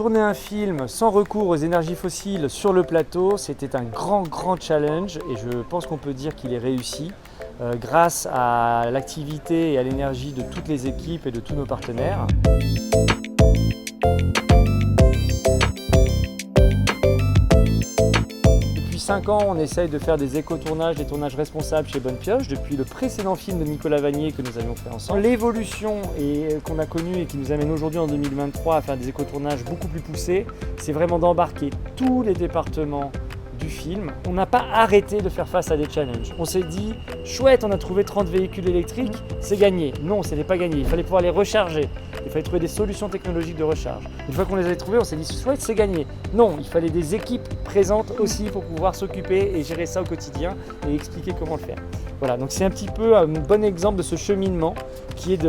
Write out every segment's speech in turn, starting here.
Tourner un film sans recours aux énergies fossiles sur le plateau, c'était un grand challenge et je pense qu'on peut dire qu'il est réussi grâce à l'activité et à l'énergie de toutes les équipes et de tous nos partenaires. Depuis 5 ans, on essaye de faire des éco-tournages, des tournages responsables chez Bonne Pioche, depuis le précédent film de Nicolas Vanier que nous avions fait ensemble. L'évolution qu'on a connue et qui nous amène aujourd'hui en 2023 à faire des éco-tournages beaucoup plus poussés, c'est vraiment d'embarquer tous les départements du film. On n'a pas arrêté de faire face à des challenges. On s'est dit, chouette, on a trouvé 30 véhicules électriques, c'est gagné. Non, ce n'est pas gagné, il fallait pouvoir les recharger. Il fallait trouver des solutions technologiques de recharge. Une fois qu'on les avait trouvées, on s'est dit, chouette, c'est gagné. Non, il fallait des équipes présentes aussi pour pouvoir s'occuper et gérer ça au quotidien et expliquer comment le faire. Voilà, donc c'est un petit peu un bon exemple de ce cheminement qui est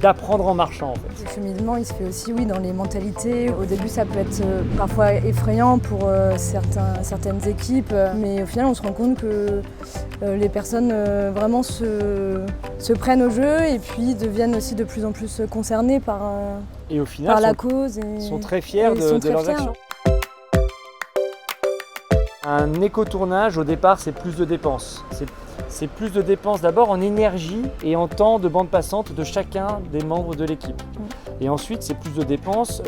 d'apprendre en marchant en fait. Le cheminement, il se fait aussi dans les mentalités. Au début, ça peut être parfois effrayant pour certaines équipes, mais au final, on se rend compte que les personnes vraiment se prennent au jeu et puis deviennent aussi de plus en plus concernées par la cause. Ils sont très fiers de leurs actions. Un éco-tournage, au départ, c'est plus de dépenses. C'est plus de dépenses d'abord en énergie et en temps de bande passante de chacun des membres de l'équipe. Et ensuite, c'est plus de dépenses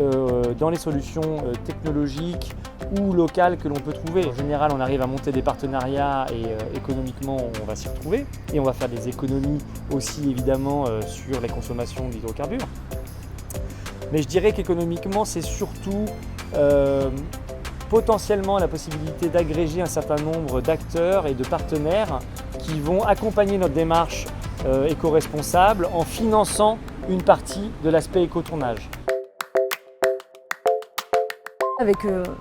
dans les solutions technologiques ou locales que l'on peut trouver. En général, on arrive à monter des partenariats et économiquement, on va s'y retrouver. Et on va faire des économies aussi, évidemment, sur les consommations d'hydrocarbures. Mais je dirais qu'économiquement, c'est surtout potentiellement la possibilité d'agréger un certain nombre d'acteurs et de partenaires qui vont accompagner notre démarche éco-responsable en finançant une partie de l'aspect éco-tournage. Avec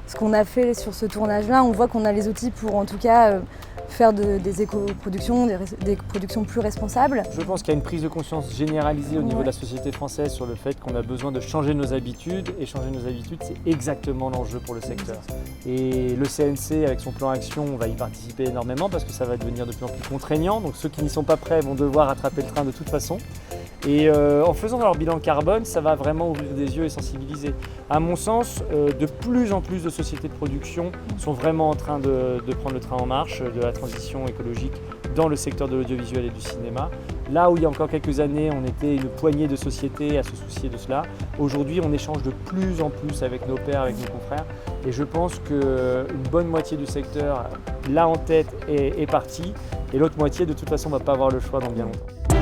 ce qu'on a fait sur ce tournage-là, on voit qu'on a les outils pour en tout cas faire des éco-productions, des productions plus responsables. Je pense qu'il y a une prise de conscience généralisée au niveau de la société française sur le fait qu'on a besoin de changer nos habitudes et changer nos habitudes, c'est exactement l'enjeu pour le secteur. Et le CNC avec son plan action va y participer énormément parce que ça va devenir de plus en plus contraignant, donc ceux qui n'y sont pas prêts vont devoir rattraper le train de toute façon. Et en faisant leur bilan carbone, ça va vraiment ouvrir des yeux et sensibiliser. À mon sens, de plus en plus de sociétés de production sont vraiment en train de prendre le train en marche de la transition écologique dans le secteur de l'audiovisuel et du cinéma. Là où il y a encore quelques années, on était une poignée de sociétés à se soucier de cela. Aujourd'hui, on échange de plus en plus avec nos pairs, avec nos confrères. Et je pense qu'une bonne moitié du secteur, là en tête, est partie. Et l'autre moitié, de toute façon, ne va pas avoir le choix dans bien longtemps.